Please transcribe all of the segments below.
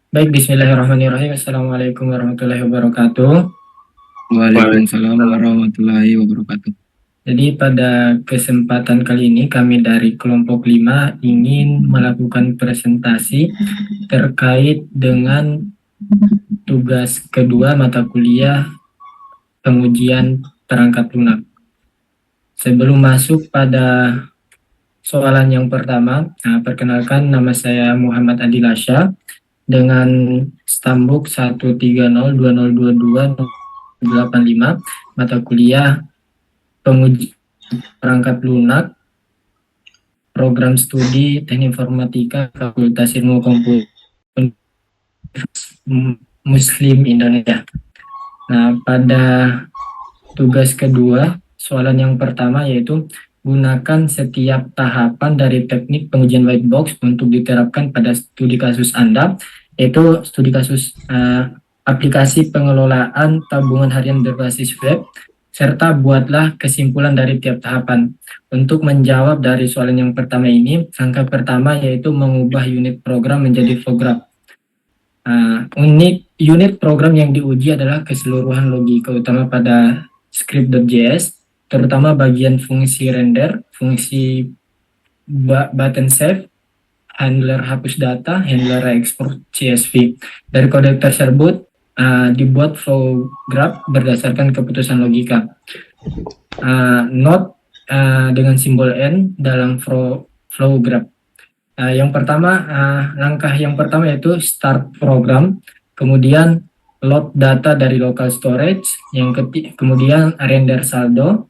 Baik, bismillahirrahmanirrahim. Assalamualaikum warahmatullahi wabarakatuh. Waalaikumsalam warahmatullahi wabarakatuh. Jadi pada kesempatan kali ini kami dari kelompok 5 ingin melakukan presentasi terkait dengan tugas kedua mata kuliah pengujian perangkat lunak. Sebelum masuk pada soalan yang pertama, perkenalkan nama saya Muhammad Adilasya dengan stambuk 130202285 mata kuliah penguji perangkat lunak, program studi Teknik Informatika Fakultas Ilmu Komputer Muslim Indonesia. Nah, pada tugas kedua, soalan yang pertama yaitu gunakan setiap tahapan dari teknik pengujian white box untuk diterapkan pada studi kasus Anda, yaitu studi kasus aplikasi pengelolaan tabungan harian berbasis web, serta buatlah kesimpulan dari tiap tahapan. Untuk menjawab dari soalan yang pertama ini, langkah pertama yaitu mengubah unit program menjadi program. Unit program yang diuji adalah keseluruhan logika utama pada script.js, terutama bagian fungsi render, fungsi button save, handler hapus data, handler export CSV. Dari kode tersebut dibuat flow graph berdasarkan keputusan logika. Node dengan simbol N dalam flow graph. Langkah yang pertama yaitu start program, kemudian load data dari local storage, kemudian render saldo,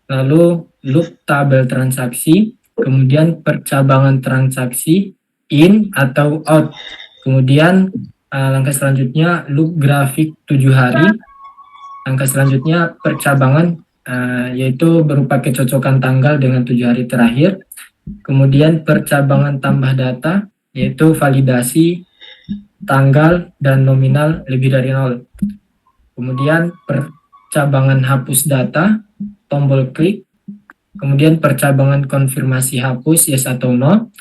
lalu loop tabel transaksi, kemudian percabangan transaksi in atau out, kemudian langkah selanjutnya loop grafik 7 hari, langkah selanjutnya percabangan yaitu berupa kecocokan tanggal dengan 7 hari terakhir, kemudian percabangan tambah data yaitu validasi tanggal dan nominal lebih dari 0. Kemudian percabangan hapus data, tombol klik, kemudian percabangan konfirmasi hapus yes atau no,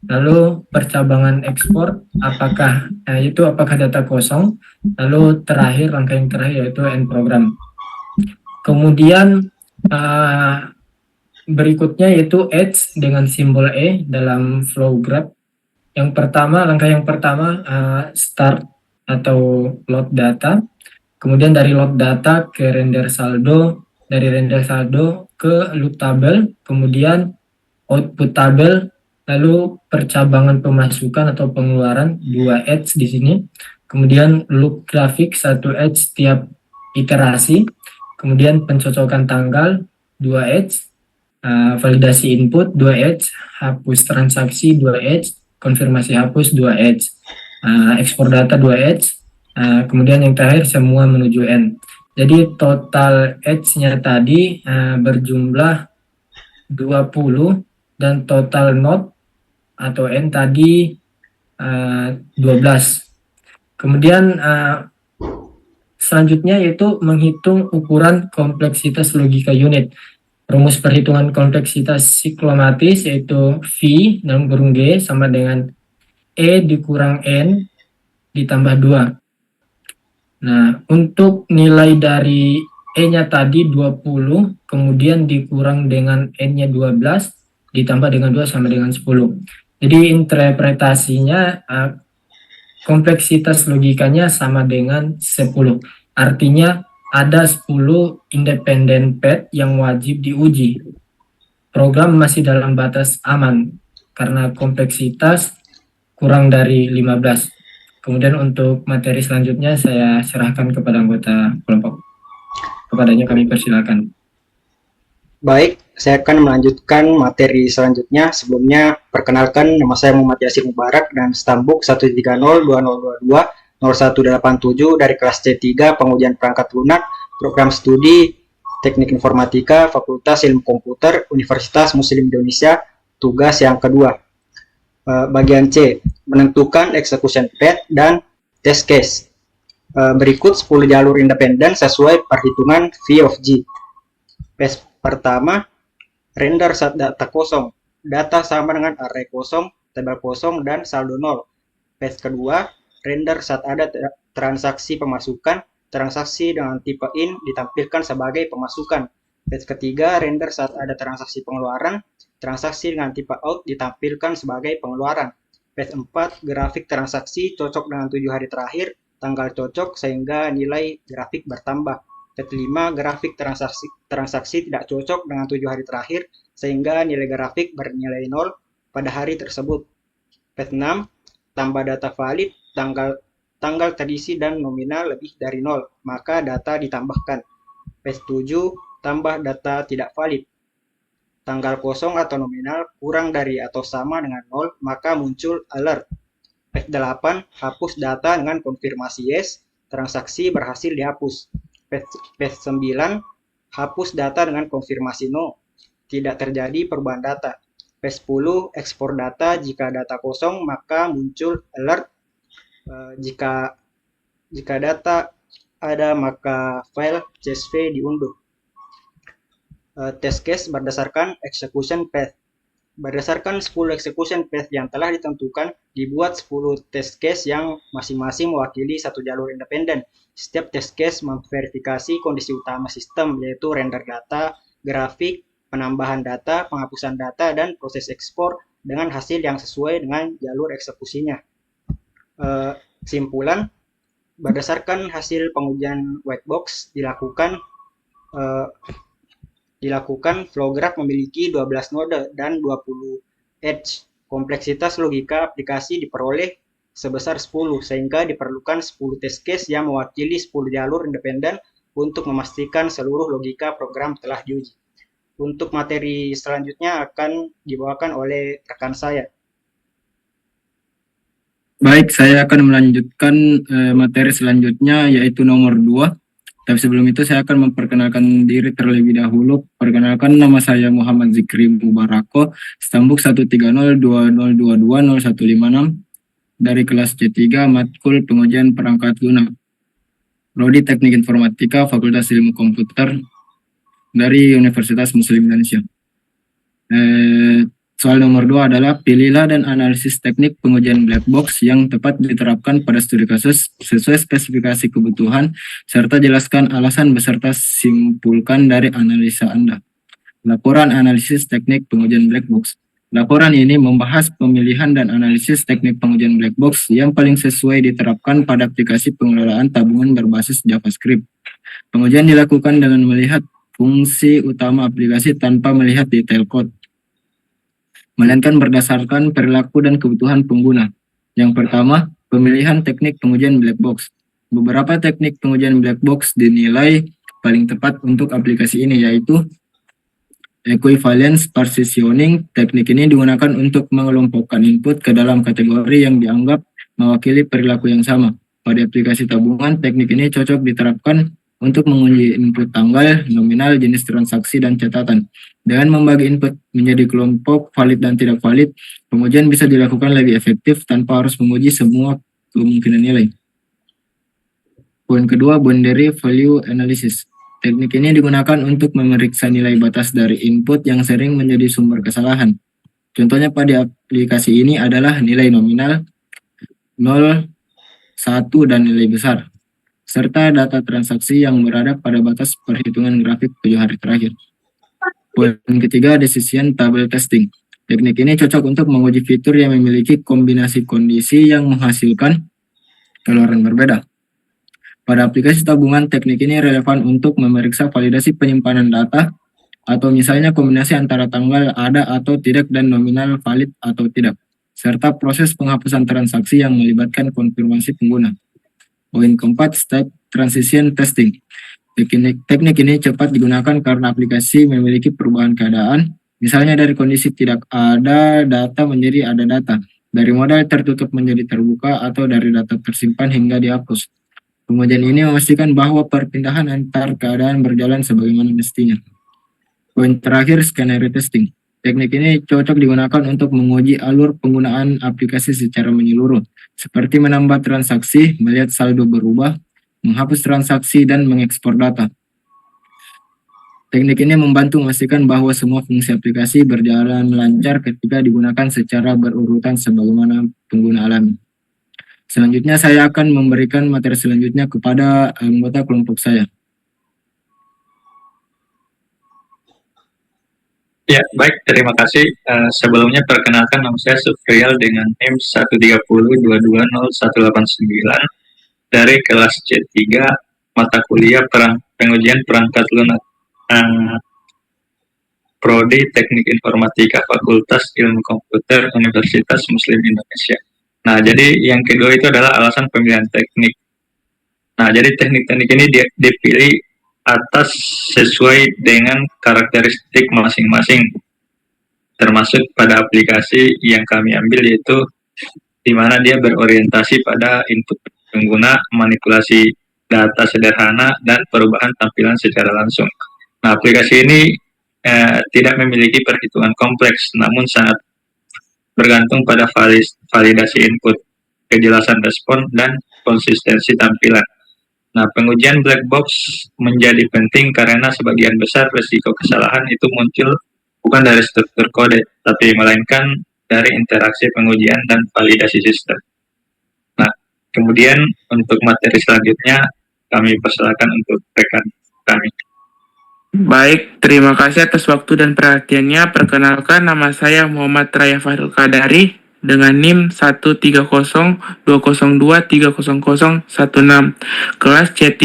lalu percabangan ekspor apakah data kosong, lalu langkah yang terakhir yaitu end program. Kemudian berikutnya yaitu edge dengan simbol E dalam flow graph. Langkah yang pertama start atau load data, kemudian dari load data ke render saldo, dari render saldo ke loop tabel, kemudian output tabel, lalu percabangan pemasukan atau pengeluaran 2 edge di sini, kemudian loop grafik 1 edge setiap iterasi, kemudian pencocokan tanggal 2 edge, validasi input 2 edge, hapus transaksi 2 edge, konfirmasi hapus 2 edge, ekspor data 2 edge, kemudian yang terakhir semua menuju N. Jadi total edge-nya tadi berjumlah 20 dan total node atau N tadi 12. Kemudian selanjutnya yaitu menghitung ukuran kompleksitas logika unit. Rumus perhitungan kompleksitas siklomatis yaitu V dalam kurung G sama dengan E dikurang N ditambah 2. Nah, untuk nilai dari E-nya tadi 20, kemudian dikurang dengan N-nya 12, ditambah dengan 2 sama dengan 10. Jadi interpretasinya kompleksitas logikanya sama dengan 10. Artinya ada 10 independen path yang wajib diuji. Program masih dalam batas aman karena kompleksitas kurang dari 15. Kemudian untuk materi selanjutnya saya serahkan kepada anggota kelompok. Kepadanya kami persilakan. Baik, saya akan melanjutkan materi selanjutnya. Sebelumnya, perkenalkan nama saya Muhammad Yasir Mubarak dan stambuk 13020220187 dari kelas C3 pengujian perangkat lunak, program studi Teknik Informatika Fakultas Ilmu Komputer Universitas Muslim Indonesia, tugas yang kedua. Bagian C, menentukan execution path dan test case. Berikut 10 jalur independen sesuai perhitungan V of G. Pertama, render saat data kosong. Data sama dengan array kosong, tabel kosong, dan saldo 0. Phase kedua, render saat ada transaksi pemasukan. Transaksi dengan tipe in ditampilkan sebagai pemasukan. Page ketiga, render saat ada transaksi pengeluaran. Transaksi dengan tipe out ditampilkan sebagai pengeluaran. Page 4, grafik transaksi cocok dengan 7 hari terakhir, tanggal cocok sehingga nilai grafik bertambah. Page 5, grafik transaksi tidak cocok dengan 7 hari terakhir sehingga nilai grafik bernilai 0 pada hari tersebut. Page 6, tambah data valid, tanggal terisi dan nominal lebih dari 0, maka data ditambahkan. Page 7, tambah data tidak valid. Tanggal kosong atau nominal kurang dari atau sama dengan 0, maka muncul alert. Page 8, hapus data dengan konfirmasi yes, transaksi berhasil dihapus. Page 9, hapus data dengan konfirmasi no, tidak terjadi perubahan data. Page 10, ekspor data, jika data kosong maka muncul alert. Jika data ada maka file CSV diunduh. Test case berdasarkan execution path. Berdasarkan 10 execution path yang telah ditentukan, dibuat 10 test case yang masing-masing mewakili satu jalur independen. Setiap test case memverifikasi kondisi utama sistem, yaitu render data, grafik, penambahan data, penghapusan data, dan proses ekspor dengan hasil yang sesuai dengan jalur eksekusinya. Kesimpulan, berdasarkan hasil pengujian white box dilakukan flow graph memiliki 12 node dan 20 edge. Kompleksitas logika aplikasi diperoleh sebesar 10, sehingga diperlukan 10 test case yang mewakili 10 jalur independen untuk memastikan seluruh logika program telah diuji. Untuk materi selanjutnya akan dibawakan oleh rekan saya. Baik, saya akan melanjutkan materi selanjutnya, yaitu nomor 2. Tapi sebelum itu saya akan memperkenalkan diri terlebih dahulu. Perkenalkan, nama saya Muhammad Zikri Mubarako, stambuk 13020220156 dari kelas C3 matkul pengujian perangkat lunak. Prodi Teknik Informatika, Fakultas Ilmu Komputer dari Universitas Muslim Indonesia. Soal nomor 2 adalah pilihlah dan analisis teknik pengujian black box yang tepat diterapkan pada studi kasus sesuai spesifikasi kebutuhan, serta jelaskan alasan beserta simpulkan dari analisa Anda. Laporan analisis teknik pengujian black box. Laporan ini membahas pemilihan dan analisis teknik pengujian black box yang paling sesuai diterapkan pada aplikasi pengelolaan tabungan berbasis JavaScript. Pengujian dilakukan dengan melihat fungsi utama aplikasi tanpa melihat detail code, melainkan berdasarkan perilaku dan kebutuhan pengguna. Yang pertama, pemilihan teknik pengujian black box. Beberapa teknik pengujian black box dinilai paling tepat untuk aplikasi ini, yaitu equivalence partitioning. Teknik ini digunakan untuk mengelompokkan input ke dalam kategori yang dianggap mewakili perilaku yang sama. Pada aplikasi tabungan, teknik ini cocok diterapkan untuk menguji input tanggal, nominal, jenis transaksi, dan catatan. Dengan membagi input menjadi kelompok valid dan tidak valid, pengujian bisa dilakukan lebih efektif tanpa harus menguji semua kemungkinan nilai. Poin kedua, boundary value analysis. Teknik ini digunakan untuk memeriksa nilai batas dari input yang sering menjadi sumber kesalahan. Contohnya pada aplikasi ini adalah nilai nominal, 0, 1, dan nilai besar, serta data transaksi yang berada pada batas perhitungan grafik 7 hari terakhir. Poin ketiga, decision table testing. Teknik ini cocok untuk menguji fitur yang memiliki kombinasi kondisi yang menghasilkan keluaran berbeda. Pada aplikasi tabungan, teknik ini relevan untuk memeriksa validasi penyimpanan data, atau misalnya kombinasi antara tanggal ada atau tidak dan nominal valid atau tidak, serta proses penghapusan transaksi yang melibatkan konfirmasi pengguna. Poin keempat, state transition testing. Teknik ini cepat digunakan karena aplikasi memiliki perubahan keadaan, misalnya dari kondisi tidak ada data menjadi ada data, dari modal tertutup menjadi terbuka, atau dari data tersimpan hingga dihapus. Pengujian ini memastikan bahwa perpindahan antar keadaan berjalan sebagaimana mestinya. Poin terakhir, scenario testing. Teknik ini cocok digunakan untuk menguji alur penggunaan aplikasi secara menyeluruh, seperti menambah transaksi, melihat saldo berubah, menghapus transaksi, dan mengekspor data. Teknik ini membantu memastikan bahwa semua fungsi aplikasi berjalan lancar ketika digunakan secara berurutan sebagaimana pengguna alami. Selanjutnya saya akan memberikan materi selanjutnya kepada anggota kelompok saya. Ya, baik. Terima kasih. Sebelumnya perkenalkan nama saya Sufrial dengan NIM 130220189 dari kelas C3 mata kuliah pengujian perangkat lunak. Prodi Teknik Informatika Fakultas Ilmu Komputer Universitas Muslim Indonesia. Nah, jadi yang kedua itu adalah alasan pemilihan teknik. Nah, jadi teknik-teknik ini dipilih atas sesuai dengan karakteristik masing-masing, termasuk pada aplikasi yang kami ambil, yaitu di mana dia berorientasi pada input pengguna, manipulasi data sederhana, dan perubahan tampilan secara langsung. Nah, aplikasi ini tidak memiliki perhitungan kompleks, namun sangat bergantung pada validasi input, kejelasan respon, dan konsistensi tampilan. Nah, pengujian black box menjadi penting karena sebagian besar risiko kesalahan itu muncul bukan dari struktur kode, tapi melainkan dari interaksi pengujian dan validasi sistem. Nah, kemudian untuk materi selanjutnya kami persilakan untuk rekan kami. Baik, terima kasih atas waktu dan perhatiannya. Perkenalkan, nama saya Muhammad Raya Fahrul Kadari dengan NIM 13020230016, kelas C3,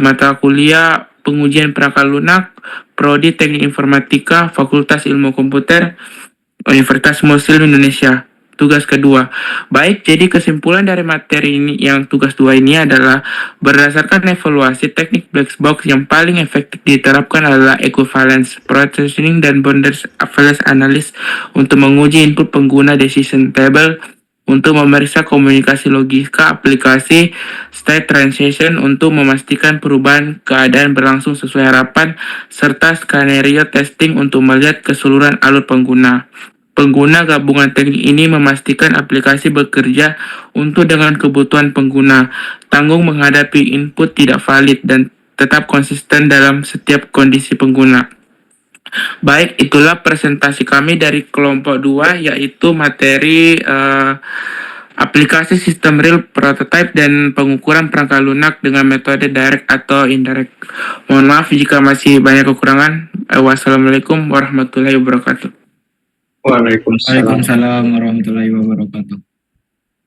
mata kuliah pengujian perangkat lunak, Prodi Teknik Informatika, Fakultas Ilmu Komputer, Universitas Muslim Indonesia. Tugas kedua. Baik, jadi kesimpulan dari materi ini yang tugas 2 ini adalah berdasarkan evaluasi teknik black box yang paling efektif diterapkan adalah equivalence processing dan boundaries avalanche analysis untuk menguji input pengguna decision table, untuk memeriksa komunikasi logika aplikasi, state transition untuk memastikan perubahan keadaan berlangsung sesuai harapan, serta skenario testing untuk melihat keseluruhan alur pengguna. Pengguna gabungan teknik ini memastikan aplikasi bekerja untuk dengan kebutuhan pengguna, tanggung menghadapi input tidak valid, dan tetap konsisten dalam setiap kondisi pengguna. Baik, itulah presentasi kami dari kelompok 2, yaitu materi aplikasi sistem real prototype dan pengukuran perangkat lunak dengan metode direct atau indirect. Mohon maaf jika masih banyak kekurangan. Wassalamualaikum warahmatullahi wabarakatuh. Waalaikumsalam. Waalaikumsalam warahmatullahi wabarakatuh.